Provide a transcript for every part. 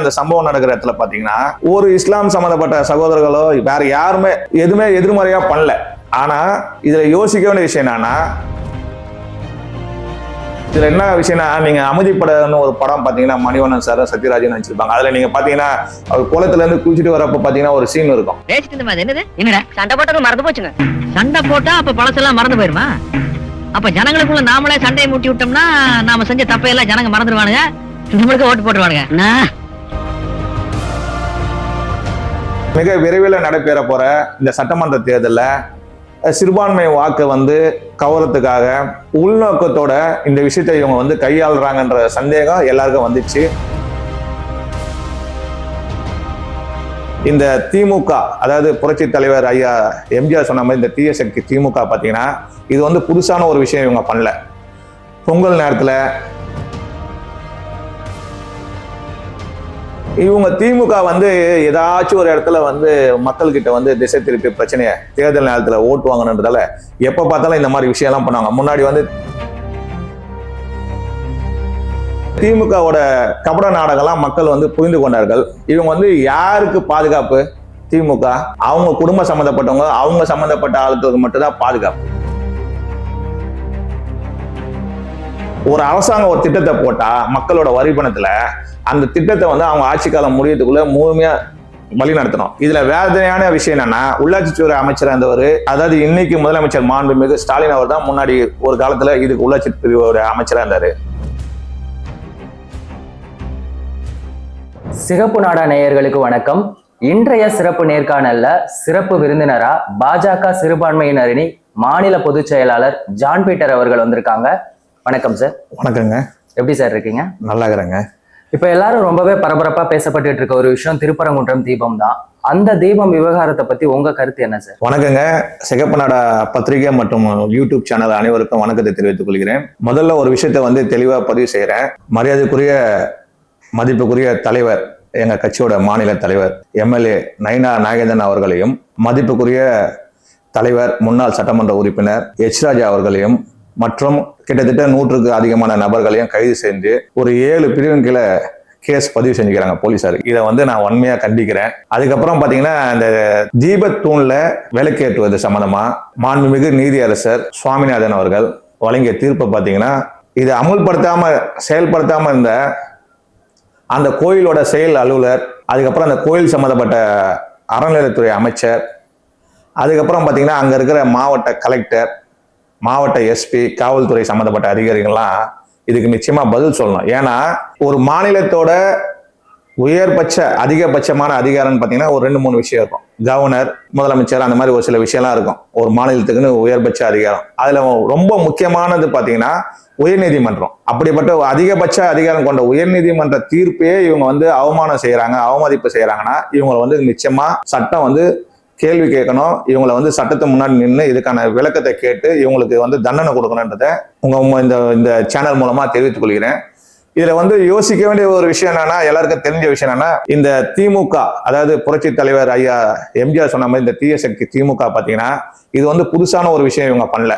அந்த சம்பவம் நடக்கிற இடத்துல பாத்தீங்கன்னா ஒரு இஸ்லாம் சம்பந்தப்பட்ட சகோதரர்களோ வேற யாருமே எதுவுமே எதிர்மறையா பண்ணல. ஆனா இதுல யோசிக்க வேண்டிய விஷயம் என்னன்னா, இதுல என்ன விஷயம்னா, நீங்க அமைதிப்படன்னு ஒரு படம் பாத்தீங்கன்னா மணிவண்ணன் சார் சத்யராஜன் வச்சிருப்பாங்க. அதுல நீங்க பாத்தீங்கன்னா அவர் குளத்துல இருந்து குளிச்சுட்டு வரப்ப பாத்தீங்கன்னா ஒரு சீன் இருக்கும். சண்டை போட்டது மறந்து போச்சுங்க. சண்டை போட்டா அப்ப பழசெல்லாம் மறந்து போயிருமா? அப்ப ஜனங்களுக்குள்ள நாமளே சண்டையை மூட்டி விட்டோம்னா நாம செஞ்ச தப்பையெல்லாம் ஜனங்க மறந்துடுவானுங்க, நம்மளுக்கு ஓட்டு போட்டுருவானுங்க. மிக விரைவில் நடைபெற போற இந்த சட்டமன்ற தேர்தலில் சிறுபான்மை வாக்கு கவரத்துக்காக உள்நோக்கத்தோட இந்த விஷயத்தை இவங்க கையாளுறாங்கன்ற சந்தேகம் எல்லாருக்கும் வந்துச்சு. இந்த திமுக, அதாவது புரட்சி தலைவர் ஐயா எம்ஜிஆர் சொன்ன மாதிரி இந்த தீய சக்தி திமுக பார்த்தீங்கன்னா இது புதுசான ஒரு விஷயம் இவங்க பண்ணல. பொங்கல் நேரத்தில் இவங்க திமுக ஏதாச்சும் ஒரு இடத்துல மக்கள்கிட்ட திசை திருப்பி பிரச்சனையை தேர்தல் நேரத்தில் ஓட்டு வாங்கணுன்றதால எப்ப பார்த்தாலும் இந்த மாதிரி விஷயம் எல்லாம் பண்ணுவாங்க. முன்னாடி திமுகவோட கபட நாடகம்லாம் மக்கள் புரிந்து கொண்டார்கள். இவங்க யாருக்கு பாதுகாப்பு? திமுக அவங்க குடும்பம் சம்பந்தப்பட்டவங்க, அவங்க சம்பந்தப்பட்ட ஆளுக்கு மட்டும்தான் பாதுகாப்பு. ஒரு அரசாங்கம் ஒரு திட்டத்தை போட்டா மக்களோட வரி பணத்துல அந்த திட்டத்தை அவங்க ஆட்சி காலம் முடியறதுக்குள்ள முழுமையா வழி நடத்தணும். இதுல வேதனையான விஷயம் என்னன்னா, உள்ளாட்சித்துறை அமைச்சர் இருந்தவர், அதாவது இன்னைக்கு முதலமைச்சர் மாண்புமிகு ஸ்டாலின் அவர் தான் முன்னாடி ஒரு காலத்துல இதுக்கு உள்ளாட்சி பிரிவோட அமைச்சரா இருந்தாரு. சிகப்பு நாடா நேயர்களுக்கு வணக்கம். இன்றைய சிறப்பு நேர்காணல்ல சிறப்பு விருந்தினரா பாஜக சிறுபான்மையினரணி மாநில பொதுச் செயலாளர் ஜான் பீட்டர் அவர்கள் வந்திருக்காங்க. வணக்கம் சார். வணக்கங்க. எப்படி சார் இருக்கீங்க? நல்லா இருக்கிறேங்க. இப்ப எல்லாரும் ரொம்பவே பரபரப்பா பேசப்பட்டு இருக்க ஒரு விஷயம் திருப்பரங்குன்றம் தீபம் தான். அந்த தீபம் விவகாரத்தை பத்தி உங்க கருத்து என்ன சார்? வணக்கங்க. சிகப்பு நாடா பத்திரிகை மற்றும் யூடியூப் சேனல் அனைவருக்கும் வணக்கத்தை தெரிவித்துக் கொள்கிறேன். முதல்ல ஒரு விஷயத்தை தெளிவா பதிவு செய்யறேன். மரியாதைக்குரிய மதிப்புக்குரிய தலைவர், எங்க கட்சியோட மாநில தலைவர் எம்எல்ஏ நயினா நாகேந்திரன் அவர்களையும், மதிப்புக்குரிய தலைவர் முன்னாள் சட்டமன்ற உறுப்பினர் எச் ராஜா அவர்களையும் மற்றும் கிட்டத்தட்ட 100க்கு அதிகமான நபர்களையும் கைது செஞ்சு ஒரு 7 பிரிவின் கீழே கேஸ் பதிவு செஞ்சுக்கிறாங்க போலீசார். இதை நான் வன்மையா கண்டிக்கிறேன். அதுக்கப்புறம் பாத்தீங்கன்னா இந்த தீபத்தூண்ல விளக்கேற்றுவது சம்பந்தமா மாண்புமிகு நீதியரசர் சுவாமிநாதன் அவர்கள் வழங்கிய தீர்ப்பை பாத்தீங்கன்னா, இதை அமுல்படுத்தாம செயல்படுத்தாம இருந்த அந்த கோயிலோட செயல் அலுவலர், அதுக்கப்புறம் அந்த கோயில் சம்பந்தப்பட்ட அறநிலையத்துறை அமைச்சர், அதுக்கப்புறம் பாத்தீங்கன்னா அங்க இருக்கிற மாவட்ட கலெக்டர், மாவட்ட எஸ்பி, காவல்துறை சம்பந்தப்பட்ட அதிகாரிகள்லாம் இதுக்கு நிச்சயமா பதில் சொல்லணும். ஏன்னா ஒரு மாநிலத்தோட அதிகபட்சமான அதிகாரம்னு பாத்தீங்கன்னா ஒரு 2-3 விஷயம் இருக்கும். கவர்னர், முதலமைச்சர், அந்த மாதிரி ஒரு சில விஷயம்லாம் இருக்கும். ஒரு மாநிலத்துக்குன்னு உயர்பட்ச அதிகாரம். அதுல ரொம்ப முக்கியமானது பாத்தீங்கன்னா உயர்நீதிமன்றம். அப்படிப்பட்ட அதிகபட்ச அதிகாரம் கொண்ட உயர்நீதிமன்ற தீர்ப்பே இவங்க அவமானம் செய்யறாங்க, அவமதிப்பு செய்யறாங்கன்னா இவங்களை நிச்சயமா சட்டம் கேள்வி கேட்கணும். இவங்களை சட்டத்தை முன்னாடி நின்று இதுக்கான விளக்கத்தை கேட்டு இவங்களுக்கு தண்டனை கொடுக்கணுன்றதை இந்த சேனல் மூலமா தெரிவித்துக் கொள்கிறேன். இதுல யோசிக்க வேண்டிய ஒரு விஷயம் என்னன்னா, எல்லாருக்கும் தெரிஞ்ச விஷயம் என்னன்னா, இந்த திமுக, அதாவது புரட்சி தலைவர் ஐயா எம்ஜிஆர் சொன்ன மாதிரி இந்த தீய சக்தி திமுக பாத்தீங்கன்னா இது புதுசான ஒரு விஷயம் இவங்க பண்ணல.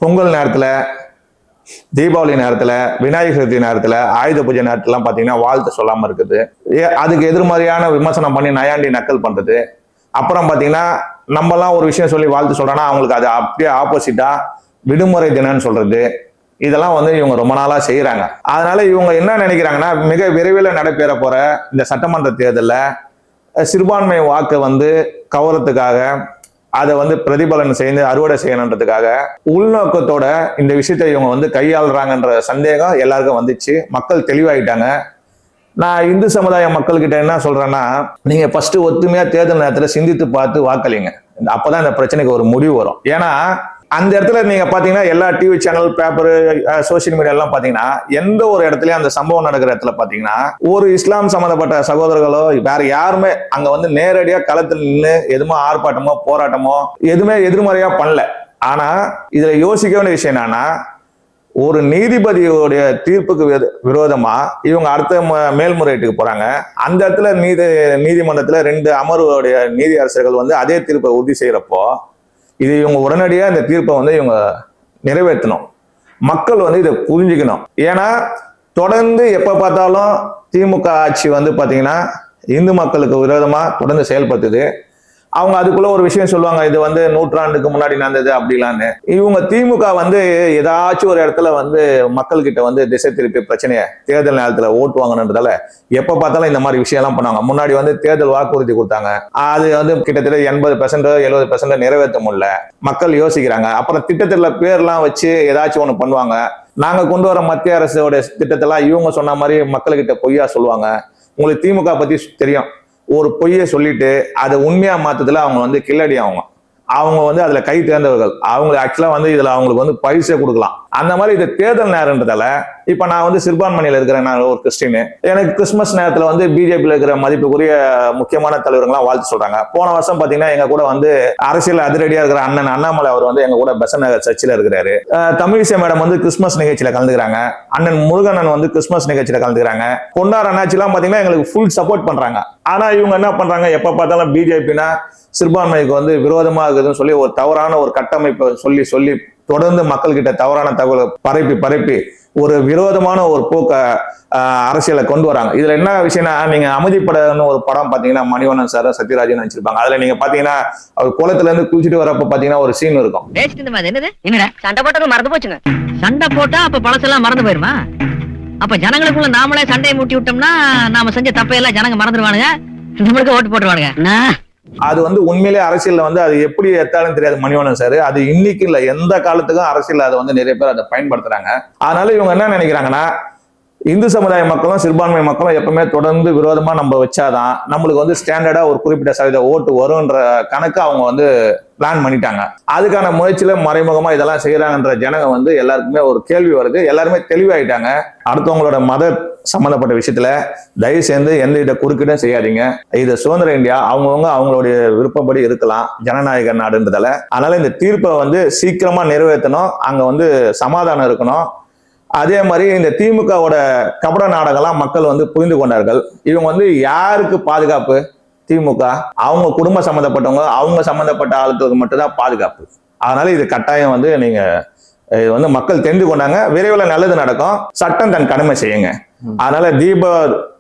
பொங்கல் நேரத்துல, தீபாவளி நேரத்துல, விநாயகர் சதுர்த்தி நேரத்துல, ஆயுத பூஜை நேரத்துலாம் பாத்தீங்கன்னா வாழ்த்து சொல்லாம இருக்குது. அதுக்கு எதிர்மறையான விமர்சனம் பண்ணி நயாண்டி நக்கல் பண்றது. அப்புறம் பாத்தீங்கன்னா நம்மலாம் ஒரு விஷயம் சொல்லி வாழ்த்து சொல்றோம்னா அவங்களுக்கு அது அப்படியே ஆப்போசிட்டா விடுமுறை தினம்னு சொல்றது. இதெல்லாம் இவங்க ரொம்ப நாளா செய்யறாங்க. அதனால இவங்க என்ன நினைக்கிறாங்கன்னா, மிக விரைவில் நடைபெற போற இந்த சட்டமன்ற தேர்தலில் சிறுபான்மை வாக்கு கவரத்துக்காக, அதை பிரதிபலன் செய்து அறுவடை செய்யணுன்றதுக்காக உள்நோக்கத்தோட இந்த விஷயத்தை இவங்க கையாளுறாங்கன்ற சந்தேகம் எல்லாருக்கும் வந்துச்சு. மக்கள் தெளிவாயிட்டாங்க. நான் இந்து சமுதாய மக்கள் கிட்ட என்ன சொல்றேன்னா, நீங்க ஃபர்ஸ்ட் ஒத்துமையா தேர்தல் நேரத்துல சிந்தித்து பார்த்து வாக்களிங்க. அப்பதான் இந்த பிரச்சனைக்கு ஒரு முடிவு வரும். ஏன்னா அந்த இடத்துல நீங்க பாத்தீங்கன்னா எல்லா TV channel, paper, social media எல்லாம் பாத்தீங்கன்னா எந்த ஒரு இடத்துலயும் அந்த சம்பவம் நடக்கிற இடத்துல பாத்தீங்கன்னா ஒரு இஸ்லாம் சம்பந்தப்பட்ட சகோதரர்களோ வேற யாருமே அங்க நேரடியா களத்தில் நின்று எதுவுமே ஆர்ப்பாட்டமோ போராட்டமோ எதுவுமே எதிர்மறையா பண்ணல. ஆனா இதுல யோசிக்க வேண்டிய விஷயம் என்னன்னா, ஒரு நீதிபதியோடைய தீர்ப்புக்கு விரோதமா இவங்க அடுத்த மேல்முறையீட்டுக்கு போறாங்க. அந்த இடத்துல நீதிமன்றத்துல 2 அமர்வுடைய நீதி அரசர்கள் அதே தீர்ப்பை உறுதி செய்யறப்போ இது இவங்க உடனடியா இந்த தீர்ப்பை இவங்க நிறைவேற்றணும். மக்கள் இதை புரிஞ்சுக்கணும். ஏன்னா தொடர்ந்து எப்ப பார்த்தாலும் திமுக ஆட்சி வந்து பாத்தீங்கன்னா இந்து மக்களுக்கு விரோதமா தொடர்ந்து செயல்படுத்துது. அவங்க அதுக்குள்ள ஒரு விஷயம் சொல்லுவாங்க, இது வந்து நூற்றாண்டுக்கு முன்னாடி நடந்தது அப்படிலான்னு. இவங்க திமுக வந்து ஏதாச்சும் ஒரு இடத்துல வந்து மக்கள் கிட்ட வந்து திசை திருப்பி பிரச்சனைய தேர்தல் நேரத்துல ஓட்டு வாங்கணுன்றதால எப்ப பார்த்தாலும் இந்த மாதிரி விஷயம் எல்லாம் பண்ணுவாங்க. முன்னாடி வந்து தேர்தல் வாக்குறுதி கொடுத்தாங்க, அது வந்து கிட்டத்தட்ட 80% 70% நிறைவேற்ற முடியல. மக்கள் யோசிக்கிறாங்க. அப்புறம் திட்டத்துல பேர்லாம் வச்சு ஏதாச்சும் ஒண்ணு பண்ணுவாங்க. நாங்க கொண்டு வர மத்திய அரசோட திட்டத்தெல்லாம் இவங்க சொன்ன மாதிரி மக்கள்கிட்ட பொய்யா சொல்லுவாங்க. உங்களுக்கு திமுக பத்தி தெரியும், ஒரு பொய்யை சொல்லிட்டு அதை உண்மையா மாத்ததுல அவங்க வந்து கில்லடி. அவங்க வந்து அதுல கை தேர்ந்தவர்கள். அவங்க ஆக்சுவலா வந்து இதுல அவங்களுக்கு வந்து பரிசே கொடுக்கலாம். அந்த மாதிரி இது தேர்தல் நேரம்ன்றதால இப்ப நான் வந்து சிறுபான்மையில இருக்கிறேன், நான் ஒரு கிறிஸ்டின். எனக்கு கிறிஸ்துமஸ் நேரத்துல வந்து பிஜேபியில இருக்கிற மதிப்புக்குரிய முக்கியமான தலைவர்கள்லாம் வாழ்த்து சொல்றாங்க. போன வருஷம் பாத்தீங்கன்னா எங்க கூட வந்து அரசியல் அதிரடியா இருக்கிற அண்ணன் அண்ணாமலை அவர் வந்து எங்க கூட பெசன்ட் நகர் சர்ச்சில் இருக்கிறாரு. தமிழிசை மேடம் வந்து கிறிஸ்துமஸ் நிகழ்ச்சியில கலந்துக்கிறாங்க. அண்ணன் முருகனன் வந்து கிறிஸ்துமஸ் நிகழ்ச்சியில கலந்துக்கிறாங்க. கொண்டாட அண்ணாச்சி எல்லாம் பாத்தீங்கன்னா எங்களுக்கு ஃபுல் சப்போர்ட் பண்றாங்க. ஆனா இவங்க என்ன பண்றாங்க, எப்ப பார்த்தாலும் பிஜேபினா சிறுபான்மைக்கு வந்து விரோதமா இருக்குதுன்னு சொல்லி ஒரு தவறான ஒரு கட்டமைப்பை சொல்லி தொடர்ந்து மக்கள் கிட்ட தவறான தகவலை பரப்பி ஒரு விரோதமான ஒரு போக்க அரசியலை கொண்டு வராங்க. இதுல என்ன விஷயம்னா, நீங்க அமைதிப்படன்னு ஒரு படம் பாத்தீங்கன்னா மணிவண்ணன் சார் சத்யராஜன் வச்சிருப்பாங்க. அதுல நீங்க பாத்தீங்கன்னா அவர் குளத்துல இருந்து குளிச்சுட்டு வரப்ப பாத்தீங்கன்னா ஒரு சீன் இருக்கும். என்னடா சண்டை போட்டது மறந்து போச்சுங்க. சண்டை போட்டா அப்ப பழசெல்லாம் மறந்து போயிருமா? அப்ப ஜனங்களுக்குள்ள நாமளே சண்டையை மூட்டி விட்டோம்னா நாம செஞ்ச தப்பையெல்லாம் ஜனங்க மறந்துடுவானுங்க, நம்மளுக்கு ஓட்டு போட்டுருவானுங்க. அது வந்து உண்மையிலே அரசியல்ல வந்து அது எப்படி எத்தாலும் தெரியாது மணிவண்ணன் சார். அது இன்னைக்கு இல்ல, எந்த காலத்துக்கும் அரசியல் அதை வந்து நிறைய பேர் அதை பயன்படுத்துறாங்க. அதனால இவங்க என்ன நினைக்கிறாங்கன்னா, இந்து சமுதாய மக்களும் சிறுபான்மை மக்களும் எப்பவுமே தொடர்ந்து விரோதமா நம்ம வச்சாதான் நம்மளுக்கு வந்து ஸ்டாண்டர்டா ஒரு குறிப்பிட்ட சதவீத ஓட்டு வரும்ன்ற கணக்கு அவங்க வந்து பிளான் பண்ணிட்டாங்க. அதுக்கான முயற்சியில மறைமுகமா இதெல்லாம் செய்யறாங்கன்ற ஜனங்க வந்து எல்லாருக்குமே ஒரு கேள்வி வருது. எல்லாருமே தெளிவாயிட்டாங்க. அடுத்தவங்களோட மத சம்பந்தப்பட்ட விஷயத்துல தயவு சேர்ந்து எந்த வித குறுக்கிடும் செய்யாதீங்க. இது சுதந்திர இந்தியா, அவங்கவுங்க அவங்களுடைய விருப்பப்படி இருக்கலாம், ஜனநாயக நாடுன்றதால. அதனால இந்த தீர்ப்பை வந்து சீக்கிரமா நிறைவேற்றணும், அங்க வந்து சமாதானம் இருக்கணும். அதே மாதிரி இந்த திமுகவோட கபட நாடகம்லாம் மக்கள் வந்து புரிந்து கொண்டார்கள். இவங்க வந்து யாருக்கு பாதுகாப்பு? திமுக அவங்க குடும்ப சம்பந்தப்பட்டவங்க, அவங்க சம்பந்தப்பட்ட ஆளுக்கு மட்டும்தான் பாதுகாப்பு. அதனால இது கட்டாயம் வந்து நீங்க இது வந்து மக்கள் தெரிந்து கொண்டாங்க. விரைவில் நல்லது நடக்கும். சட்டம் தன் கடமை செய்யுங்க. அதனால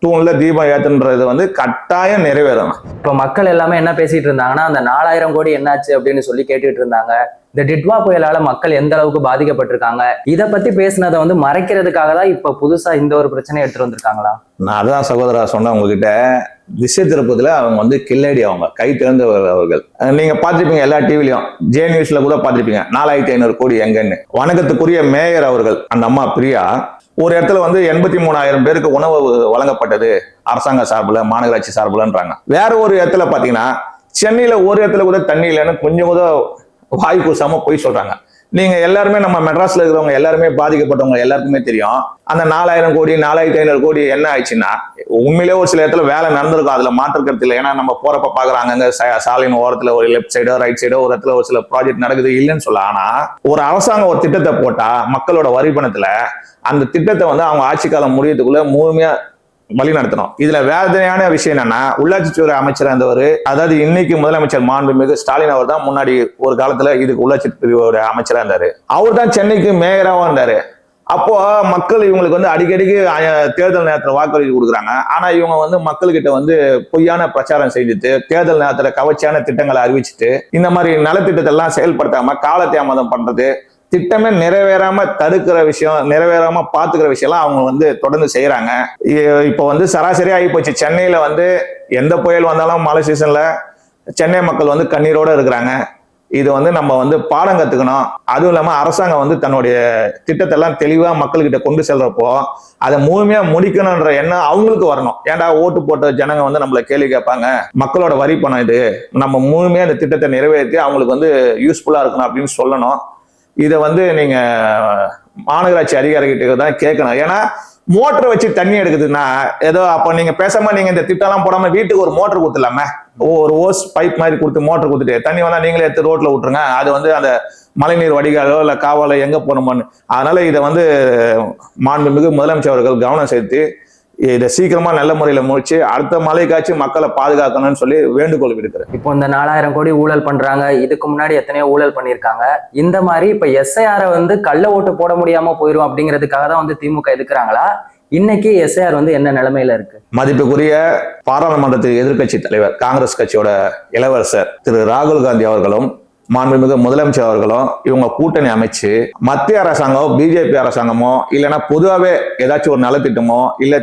தூண்ல தீபம் ஏத்துன்றது வந்து கட்டாயம் நிறைவேறணும். இப்ப மக்கள் எல்லாமே என்ன பேசிட்டு இருந்தாங்கன்னா, அந்த 4000 கோடி என்னாச்சு அப்படின்னு சொல்லி கேட்டுட்டு இருந்தாங்க. இந்த டிட்வா புயலால மக்கள் எந்த அளவுக்கு பாதிக்கப்பட்டிருக்காங்க, இதை பத்தி பேசினதை வந்து மறைக்கிறதுக்காக தான் இப்ப புதுசா இந்த ஒரு பிரச்சனையை எடுத்துட்டு வந்திருக்காங்களா? நான் அதான் சகோதரா சொன்னேன் உங்ககிட்ட, திசை திருப்பத்துல அவங்க வந்து கில்லடி, அவங்க கை திறந்தவர்கள். நீங்க பாத்திருப்பீங்க எல்லா டிவிலையும், ஜே நியூஸ்ல கூட பாத்திருப்பீங்க 4500 கோடி எங்கன்னு. வணக்கத்துக்குரிய மேயர் அவர்கள், அந்த அம்மா பிரியா, ஒரு இடத்துல வந்து 83,000 பேருக்கு உணவு வழங்கப்பட்டது அரசாங்க சார்பில், மாநகராட்சி சார்பில்ன்றாங்க. வேற ஒரு இடத்துல பாத்தீங்கன்னா சென்னையில ஒரு இடத்துல கூட தண்ணி இல்லைன்னு கொஞ்சம் கூட வாய் கூசாம போய் சொல்றாங்க. நீங்க எல்லாருமே நம்ம மெட்ராஸ்ல இருக்கிறவங்க எல்லாருமே பாதிக்கப்பட்டவங்க எல்லாருக்குமே தெரியும். அந்த 4000 கோடி 4500 கோடி என்ன ஆயிடுச்சுன்னா, உண்மையிலே ஒரு சில இடத்துல வேலை நடந்திருக்கும், அதுல மாற்றுக்கிறது இல்லை. ஏன்னா நம்ம போறப்ப பாக்குறாங்க சாலையின் ஓரத்துல ஒரு லெப்ட் சைடோ ரைட் சைடோ ஒரு இடத்துல ஒரு சில ப்ராஜெக்ட் நடக்குது இல்லைன்னு சொல்ல. ஆனா ஒரு அரசாங்கம் ஒரு திட்டத்தை போட்டா மக்களோட வரி பணத்துல அந்த திட்டத்தை வந்து அவங்க ஆட்சி காலம் முடியறதுக்குள்ள முழுமையா வழி நடத்தணும். இதுல வேதனையான விஷயம் என்னன்னா, உள்ளாட்சித்துறை அமைச்சர் இருந்தவர், அதாவது இன்னைக்கு முதலமைச்சர் மாண்புமிகு ஸ்டாலின் அவர் தான் முன்னாடி ஒரு காலத்துல இதுக்கு உள்ளாட்சி பிரிவோட அமைச்சரா இருந்தாரு. அவர் தான் சென்னைக்கு மேயராவும் இருந்தாரு. அப்போ மக்கள் இவங்களுக்கு வந்து அடிக்கடிக்கு தேர்தல் நேரத்துல வாக்குறுதி கொடுக்குறாங்க. ஆனா இவங்க வந்து மக்கள்கிட்ட வந்து பொய்யான பிரச்சாரம் செய்துட்டு தேர்தல் நேரத்துல கவர்ச்சியான திட்டங்களை அறிவிச்சுட்டு இந்த மாதிரி நலத்திட்டத்தை எல்லாம் செயல்படுத்தாம காலதாமதம் பண்றது, திட்டமே நிறைவேறாம தடுக்கிற விஷயம், நிறைவேறாம பாத்துக்கிற விஷயம்லாம் அவங்க வந்து தொடர்ந்து செய்யறாங்க. இப்போ வந்து சராசரியா ஆகி போச்சு. சென்னையில வந்து எந்த புயல் வந்தாலும் மழை சீசன்ல சென்னை மக்கள் வந்து கண்ணீரோட இருக்கிறாங்க. இது வந்து நம்ம வந்து பாடம் கத்துக்கணும். அதுவும் இல்லாம அரசாங்கம் வந்து தன்னுடைய திட்டத்தை எல்லாம் தெளிவா மக்கள்கிட்ட கொண்டு செல்றப்போ அதை முழுமையா முடிக்கணும்ன்ற எண்ணம் அவங்களுக்கு வரணும். ஏன்டா ஓட்டு போட்ட ஜனங்க வந்து நம்மள கேள்வி கேட்பாங்க, மக்களோட வரி பணம் இது, நம்ம முழுமையா இந்த திட்டத்தை நிறைவேற்றி அவங்களுக்கு வந்து யூஸ்ஃபுல்லா இருக்கணும் அப்படின்னு சொல்லணும். இதை வந்து நீங்க மாநகராட்சி அதிகாரிகிட்ட தான் கேட்கணும். ஏன்னா மோட்டரை வச்சு தண்ணி எடுக்குதுன்னா ஏதோ அப்போ நீங்க பேசாம நீங்க இந்த திட்டம்லாம் போடாம வீட்டுக்கு ஒரு மோட்டர் கொடுத்துலாமே, ஒரு ஓஸ் பைப் மாதிரி கொடுத்து மோட்டர் கொடுத்துட்டு தண்ணி வந்தா நீங்களே எடுத்து ரோட்ல விட்டுருங்க. அது வந்து அந்த மழைநீர் வடிகாலோ இல்ல காவலோ எங்க போகணுமான்னு. அதனால இதை வந்து மாண்புமிகு முதலமைச்சர் அவர்கள் கவனம் செலுத்தி இதை சீக்கிரமா நல்ல முறையில முடிச்சு அடுத்த மழைக்காச்சும் மக்களை பாதுகாக்கணும்னு சொல்லி வேண்டுகோள் விடுக்கிறேன். இப்போ இந்த 4000 கோடி ஊழல் பண்றாங்க, இதுக்கு முன்னாடி எத்தனையோ ஊழல் பண்ணியிருக்காங்க. இந்த மாதிரி இப்ப SIR வந்து கள்ள ஓட்டு போட முடியாம போயிரும் அப்படிங்கிறதுக்காக தான் வந்து திமுக எதுக்குறாங்களா, இன்னைக்கு எஸ்ஐஆர் வந்து என்ன நிலைமையில இருக்கு? மதிப்புக்குரிய பாராளுமன்றத்தில் எதிர்க்கட்சி தலைவர் காங்கிரஸ் கட்சியோட இளவரசர் திரு ராகுல் காந்தி அவர்களும் மாண்புமிகு முதலமைச்சர் அவர்களும் இவங்க கூட்டணி அமைச்சு மத்திய அரசாங்கம் பிஜேபி அரசாங்கமோ இல்லைன்னா பொதுவாகவே ஏதாச்சும் ஒரு நலத்திட்டமோ இல்ல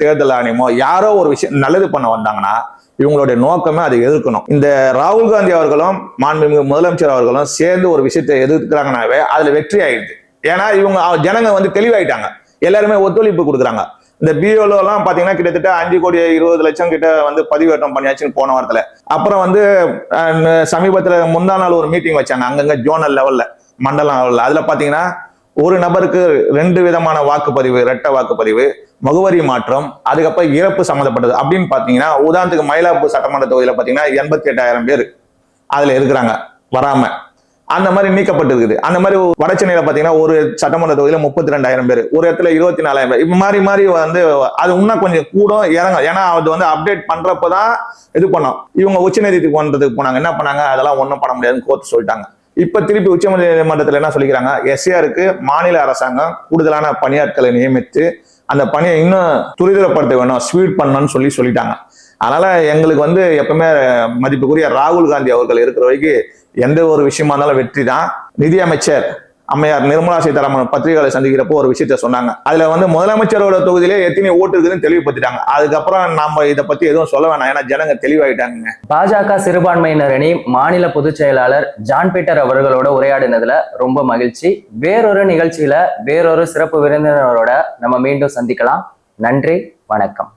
தேர்தல் ஆணையமோ யாரோ ஒரு விஷயம் நல்லது பண்ண வந்தாங்கன்னா இவங்களுடைய நோக்கமே அதை எதிர்க்கணும். இந்த ராகுல் காந்தி அவர்களும் மாண்புமிகு முதலமைச்சர் அவர்களும் சேர்ந்து ஒரு விஷயத்தை எதிர்க்கிறாங்கனாவே அதுல வெற்றி ஆயிடுது. ஏன்னா இவங்க ஜனங்க வந்து தெளிவாயிட்டாங்க, எல்லாருமே ஒத்துழைப்பு கொடுக்குறாங்க. இந்த பிஓல எல்லாம் பாத்தீங்கன்னா கிட்டத்தட்ட 5,20,00,000 கிட்ட வந்து பதிவேற்றம் பண்ணியாச்சுன்னு போன வாரத்துல. அப்புறம் வந்து சமீபத்துல முந்தா நாள் ஒரு மீட்டிங் வச்சாங்க அங்கங்க ஜோனல் லெவல்ல, மண்டலம் லெவல்ல. அதுல பாத்தீங்கன்னா ஒரு நபருக்கு 2 விதமான வாக்குப்பதிவு, இரட்டை வாக்குப்பதிவு, முகவரி மாற்றம், அதுக்கப்புறம் இறப்பு சம்மந்தப்பட்டது அப்படின்னு பாத்தீங்கன்னா உதாரணத்துக்கு மயிலாப்பூர் சட்டமன்ற தொகுதியில பாத்தீங்கன்னா 88,000 பேர் அதுல இருக்கிறாங்க வராம, அந்த மாதிரி நீக்கப்பட்டிருக்குது. அந்த மாதிரி வட சென்னையில பாத்தீங்கன்னா ஒரு சட்டமன்ற தொகுதியில 32,000 பேர், ஒரு இடத்துல 24,000 பேர், இப்ப மாறி வந்து அது இன்னும் கொஞ்சம் கூடும் இறங்கும். ஏன்னா அது வந்து அப்டேட் பண்றப்பதான் இது பண்ணோம். இவங்க உச்சநீதிமன்றத்துக்கு போனாங்க, என்ன பண்ணாங்க, அதெல்லாம் ஒன்றும் பண்ண முடியாதுன்னு கோர்ட் சொல்லிட்டாங்க. இப்ப திருப்பி உச்சநீதிமன்றத்தில் என்ன சொல்லிக்கிறாங்க, எஸ்ஏஆருக்கு மாநில அரசாங்கம் கூடுதலான பணியாட்களை நியமித்து அந்த பணியை இன்னும் துரிதப்படுத்த வேணும், ஸ்பீட் பண்ணணும்னு சொல்லிட்டாங்க. அதனால எங்களுக்கு வந்து எப்பவுமே மதிப்புக்குரிய ராகுல் காந்தி அவர்கள் இருக்கிற வரைக்கும் எந்த ஒரு விஷயமா இருந்தாலும் வெற்றி தான். நிதியமைச்சர் அம்மையார் நிர்மலா சீதாராமன் பத்திரிகைகளை சந்திக்கிறப்போ ஒரு விஷயத்த சொன்னாங்க. அதுல வந்து முதலமைச்சரோட தொகுதியிலே எத்தனை ஓட்டு இருக்குதுன்னு தெளிவுபடுத்திட்டாங்க. அதுக்கப்புறம் நம்ம இதை பத்தி எதுவும் சொல்ல வேணாம், ஏன்னா ஜனங்க தெளிவாயிட்டாங்க. பாஜக சிறுபான்மையினர் அணி மாநில பொதுச் செயலாளர் ஜான் பீட்டர் அவர்களோட உரையாடினதுல ரொம்ப மகிழ்ச்சி. வேறொரு நிகழ்ச்சியில வேறொரு சிறப்பு விருந்தினரோட நம்ம மீண்டும் சந்திக்கலாம். நன்றி, வணக்கம்.